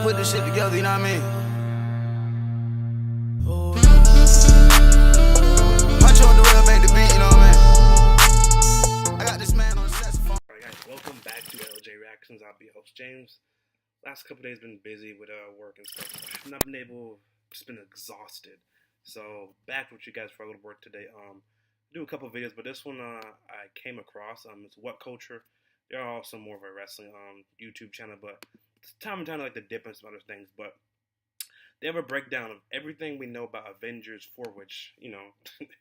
put this shit together, you know what I mean? Punch on the real, make the beat, you know what I mean? I got this man on the saxophone. Alright guys, welcome back to LJ Reactions. I'll be your host, James. Last couple days been busy with work and stuff. I've not been able, just been exhausted. So back with you guys for a little work today. Do a couple videos, but this one I came across. It's What Culture. They're also more of a wrestling YouTube channel, but it's time and time I like to dip into some other things. But they have a breakdown of everything we know about Avengers 4, which, you know,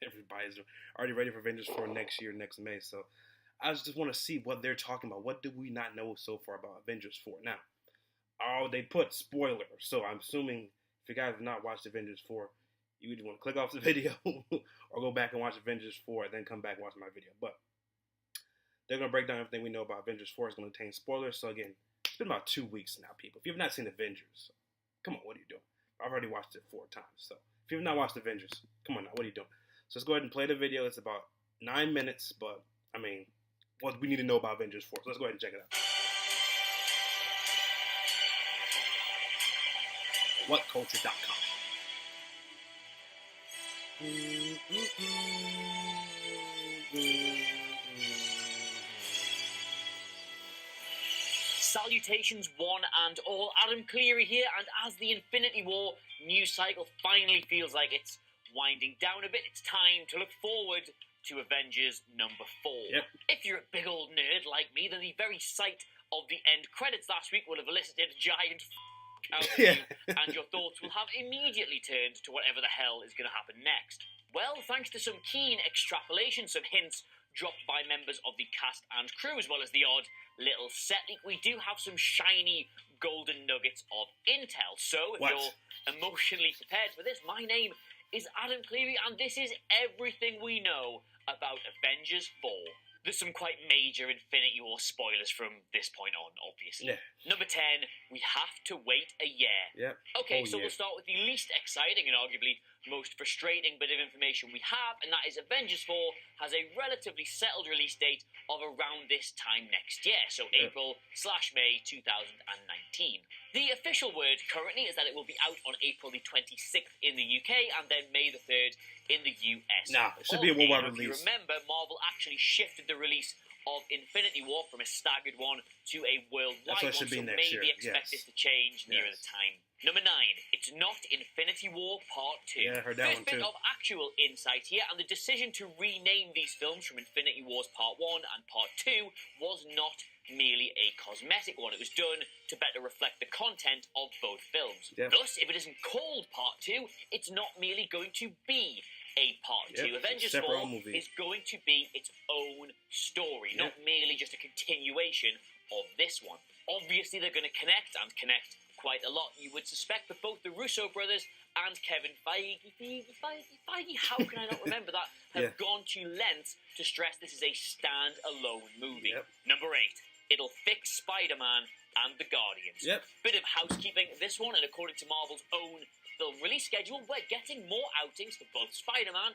everybody's already ready for Avengers 4 next year, next May. So I just want to see what they're talking about. What do we not know so far about Avengers 4? Now, they put spoiler, so I'm assuming if you guys have not watched Avengers 4, you either want to click off the video or go back and watch Avengers 4 and then come back and watch my video. But they're going to break down everything we know about Avengers 4. It's going to contain spoilers. So again, it's been about 2 weeks now, people. If you have not seen Avengers, come on, what are you doing? I've already watched it 4 times. So if you have not watched Avengers, come on now, what are you doing? So let's go ahead and play the video. It's about 9 minutes, but I mean, what we need to know about Avengers 4. So let's go ahead and check it out. WhatCulture.com. Salutations one and all, Adam Cleary here, and as the Infinity War news cycle finally feels like it's winding down a bit, it's time to look forward to Avengers number 4. Yep. If you're a big old nerd like me, then the very sight of the end credits last week would have elicited a giant out of you, and your thoughts will have immediately turned to whatever the hell is going to happen next. Well, thanks to some keen extrapolation, some hints dropped by members of the cast and crew, as well as the odd little set leak, we do have some shiny golden nuggets of intel. So, if you're emotionally prepared for this, my name is Adam Cleary, and this is everything we know about Avengers 4. There's some quite major Infinity War spoilers from this point on, obviously. Yeah. Number 10, we have to wait a year. Yep. Okay, so we'll start with the least exciting and arguably most frustrating bit of information we have, and that is Avengers 4 has a relatively settled release date of around this time next year, so April/May 2019. The official word currently is that it will be out on April the 26th in the UK and then May the 3rd in the US. Nah, it should be a worldwide release. If you remember, Marvel actually shifted the release of Infinity War from a staggered one to a worldwide one, so maybe expect this to change nearer the time. Number 9, it's not Infinity War Part 2. Yeah, I heard that one too. First bit of actual insight here, and the decision to rename these films from Infinity Wars Part 1 and Part 2 was not merely a cosmetic one. It was done to better reflect the content of both films. Yep. Thus, if it isn't called Part 2, it's not merely going to be a Part 2. Avengers 4 is going to be its own story, not merely just a continuation of this one. Obviously, they're going to connect quite a lot, you would suspect, but both the Russo brothers and Kevin Feige, how can I not remember that, have gone to lengths to stress this is a stand-alone movie. Number 8, it'll fix Spider-Man and the Guardians. Bit of housekeeping, this one, and according to Marvel's own film release schedule, we're getting more outings for both Spider-Man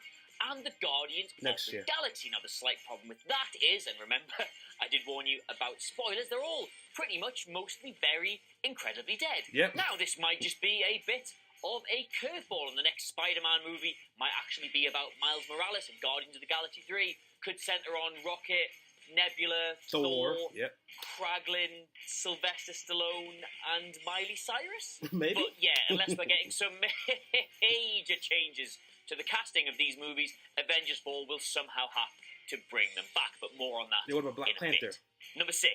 and the Guardians of the Galaxy. Now, the slight problem with that is, and remember, I did warn you about spoilers, they're all pretty much mostly very incredibly dead. Now, this might just be a bit of a curveball, and the next Spider-Man movie might actually be about Miles Morales, and Guardians of the Galaxy 3 could centre on Rocket, Nebula, Thor, Kraglin, Sylvester Stallone, and Miley Cyrus? Maybe. But yeah, unless we're getting some major changes to the casting of these movies, Avengers 4 will somehow have to bring them back, but more on that what about Black Panther? Number 6,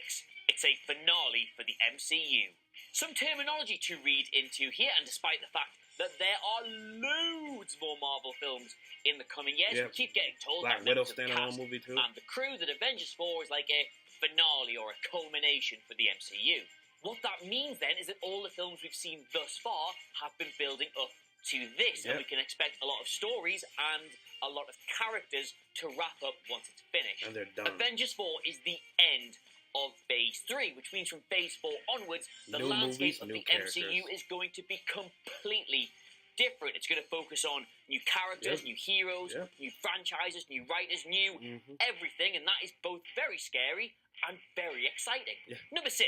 it's a finale for the MCU. Some terminology to read into here, and despite the fact that there are loads more Marvel films in the coming years, we keep getting told Black Widow standalone movie too, and the crew that Avengers 4 is like a finale or a culmination for the MCU. What that means then is that all the films we've seen thus far have been building up to this, and we can expect a lot of stories and a lot of characters to wrap up once it's finished. And they're done. Avengers 4 is the end of Phase 3, which means from Phase 4 onwards, the landscape of the MCU is going to be completely different. It's going to focus on new characters, new heroes, new franchises, new writers, new everything, and that is both very scary and very exciting. Yeah. Number 6,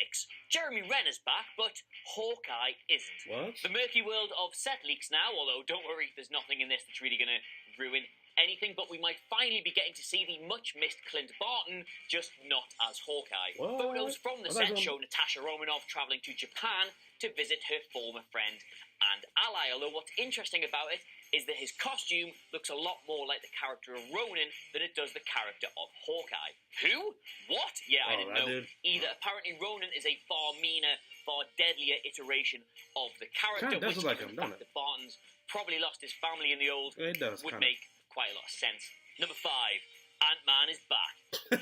Jeremy Renner's back, but Hawkeye isn't. What? The murky world of set leaks now, although don't worry, there's nothing in this that's really going to ruin anything, but we might finally be getting to see the much-missed Clint Barton, just not as Hawkeye. What? Photos from the set show Natasha Romanoff travelling to Japan to visit her former friend and ally, although what's interesting about it is that his costume looks a lot more like the character of Ronin than it does the character of Hawkeye. Who? What? Yeah, I didn't know either. Apparently Ronin is a far meaner, far deadlier iteration of the character, Kinda does which look like him, the don't fact that Barton's probably lost his family in the old It does, would kinda. make quite a lot of sense. Number 5, Ant-Man is back.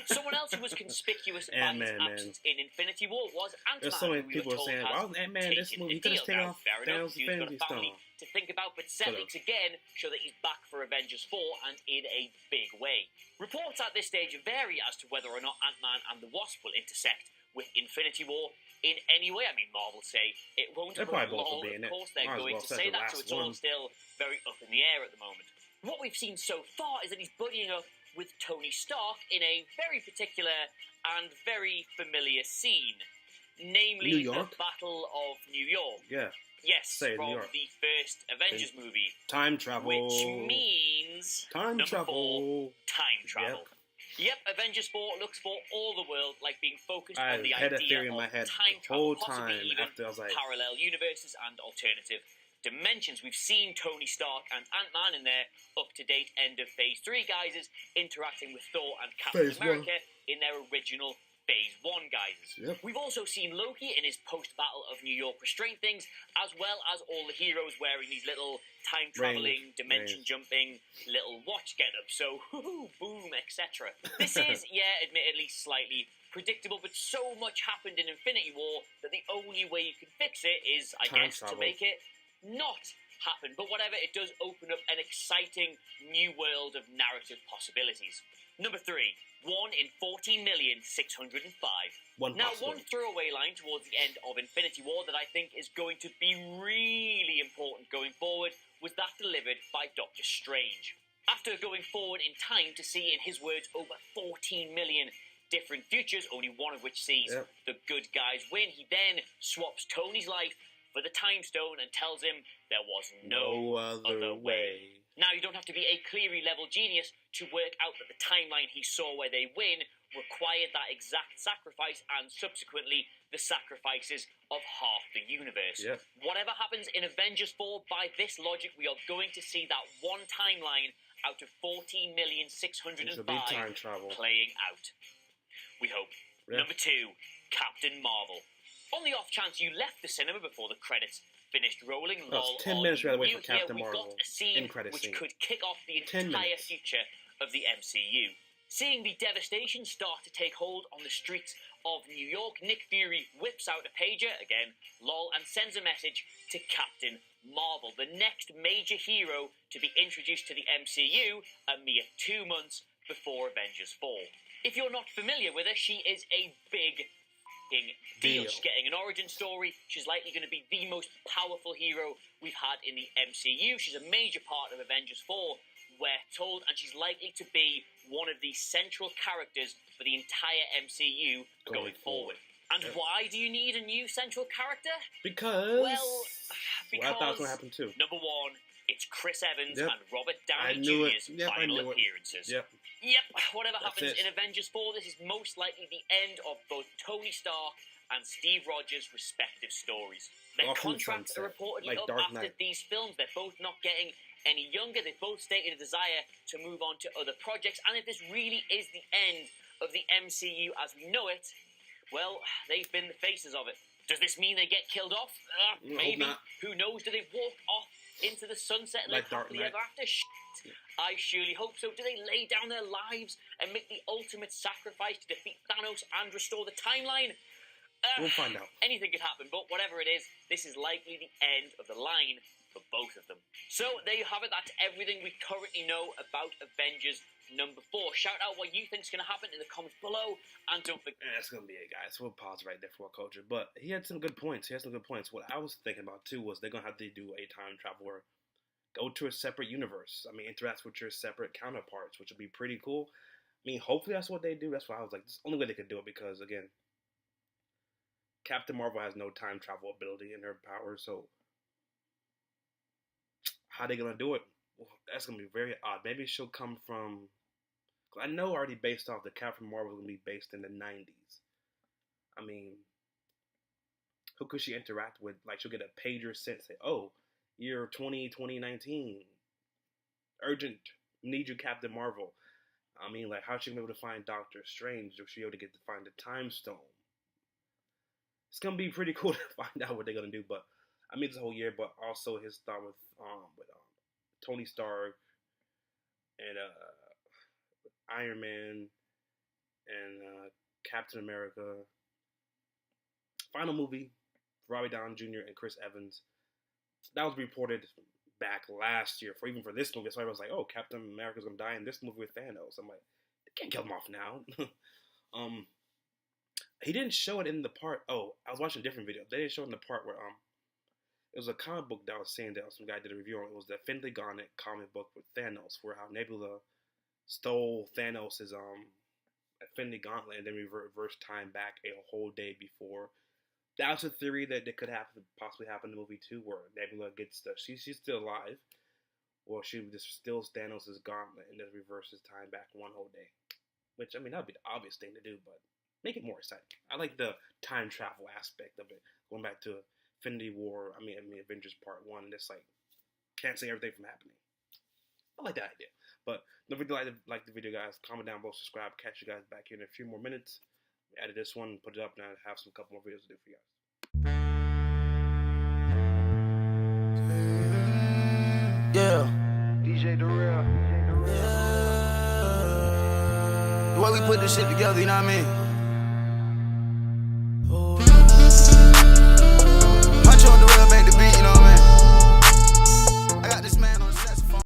Someone else who was conspicuous by his absence in Infinity War was Ant-Man. There's so many who we were people told saying, has "Why was Ant-Man this taken movie? He the could have deal." taken Now, off fair enough, Thanos' he's got a Infinity family Stone. to think about, but set leaks again show that he's back for Avengers 4 and in a big way. Reports at this stage vary as to whether or not Ant-Man and the Wasp will intersect with Infinity War in any way. I mean, Marvel say it won't. They're probably both will Lol, be in of it. course they're Might as going well to set say the that, so last it's all one. still very up in the air at the moment. What we've seen so far is that he's buddying up with Tony Stark in a very particular and very familiar scene, namely New the York? Battle of New York. Yeah. Yes, Say New from York. the first Avengers movie, Time travel. which means Time number travel. 4, time travel. Yep, Avengers 4 looks for all the world like being focused I on the had a idea theory in of my head time the travel, whole possibly time even after I was like, parallel universes and alternative dimensions. We've seen Tony Stark and Ant-Man in their up-to-date end of Phase 3 guises interacting with Thor and Captain Phase America in their original Phase 1 guises. Yep. We've also seen Loki in his post-Battle of New York restraint things, as well as all the heroes wearing these little time-traveling, dimension-jumping little watch get-ups. So, boom, etc. This is, yeah, admittedly slightly predictable, but so much happened in Infinity War that the only way you can fix it is, I Time guess, travel. to make it not happen. But whatever, it does open up an exciting new world of narrative possibilities. Number 3, 1 in 14,605. One Now, possible. one throwaway line towards the end of Infinity War that I think is going to be really important going forward was that delivered by Doctor Strange. After going forward in time to see, in his words, over 14 million different futures, only one of which sees the good guys win, he then swaps Tony's life for the Time Stone and tells him there was no other way. Now, you don't have to be a Cleary-level genius to work out that the timeline he saw where they win required that exact sacrifice and subsequently the sacrifices of half the universe. Yep. Whatever happens in Avengers 4, by this logic, we are going to see that one timeline out of 14,605 time travel. playing out. We hope. Yeah. Number 2, Captain Marvel. On the off chance you left the cinema before the credits finished rolling, Oh, lol, it's 10 all minutes you we had to wait knew, for Captain we've Marvel. got a scene In-credit which scene. could kick off the 10 entire minutes. future of the MCU. Seeing the devastation start to take hold on the streets of New York, Nick Fury whips out a pager, again, lol, and sends a message to Captain Marvel, the next major hero to be introduced to the MCU a mere 2 months before Avengers 4. If you're not familiar with her, she is a big deal. She's getting an origin story. She's likely going to be the most powerful hero we've had in the MCU. She's a major part of Avengers 4, we're told, and she's likely to be one of the central characters for the entire MCU going forward. And why do you need a new central character? Because... Well, I thought it was going to happen too. Number 1, it's Chris Evans Yep. and Robert I Downey knew it. Jr.'s Yep, I final knew it. appearances. Yep. Yep, whatever That's happens it. in Avengers 4, this is most likely the end of both Tony Stark and Steve Rogers' respective stories. Their Off in the contracts are sunset, reportedly like up Dark after Knight. these films. They're both not getting any younger. They've both stated a desire to move on to other projects. And if this really is the end of the MCU as we know it, well, they've been the faces of it. Does this mean they get killed off? Maybe. not. Who knows? Do they walk off into the sunset and Like live Dark happily Knight. ever after? Shit. I surely hope so. Do they lay down their lives and make the ultimate sacrifice to defeat Thanos and restore the timeline? We'll find out. Anything could happen, but whatever it is, this is likely the end of the line for both of them. So there you have it. That's everything we currently know about Avengers number 4. Shout out what you think is going to happen in the comments below, and don't forget. That's going to be it, guys. We'll pause right there for our culture. But he had some good points. What I was thinking about, too, was they're going to have to do a time travel where go to a separate universe. I mean, interact with your separate counterparts, which would be pretty cool. mean, hopefully that's what they do. That's why I was like, this is the only way they could do it because, again, Captain Marvel has no time travel ability in her power, so how they gonna do it? Well, that's gonna be very odd. Maybe she'll come from. I know already based off the Captain Marvel is gonna be based in the '90s. I mean, who could she interact with? Like she'll get a pager sent, say, "Oh, year 2019, urgent, need you, Captain Marvel." I mean, like, how's she gonna be able to find Doctor Strange? Or she able to get to find the Time Stone? It's gonna be pretty cool to find out what they're gonna do. But I mean, this whole year, but also his thought with Tony Stark and Iron Man and Captain America. Final movie, Robbie Downey Jr. and Chris Evans. That was reported back last year even for this movie. So I was like, oh, Captain America's gonna die in this movie with Thanos. I'm like, they can't kill him off now. He didn't show it in the part. Oh, I was watching a different video. They didn't show it in the part where it was a comic book that I was saying that some guy did a review on. It was the Finley Garnet comic book with Thanos, where how Nebula stole Thanos' Finley Gauntlet and then reversed time back a whole day before. That was a theory that could possibly happen in the movie too, where Nebula gets she's still alive, or she just steals Thanos' gauntlet and then reverses time back one whole day. Which, I mean, that would be the obvious thing to do, but make it more exciting. I like the time travel aspect of it, going back to Infinity War. I mean Avengers Part 1, and just like canceling everything from happening. I like that idea. But don't forget to like the video, guys. Comment down below, subscribe. Catch you guys back here in a few more minutes. Added this one, put it up, and I have some couple more videos to do for you guys. Yeah. DJ The Real. The way we put this shit together, you know what I mean?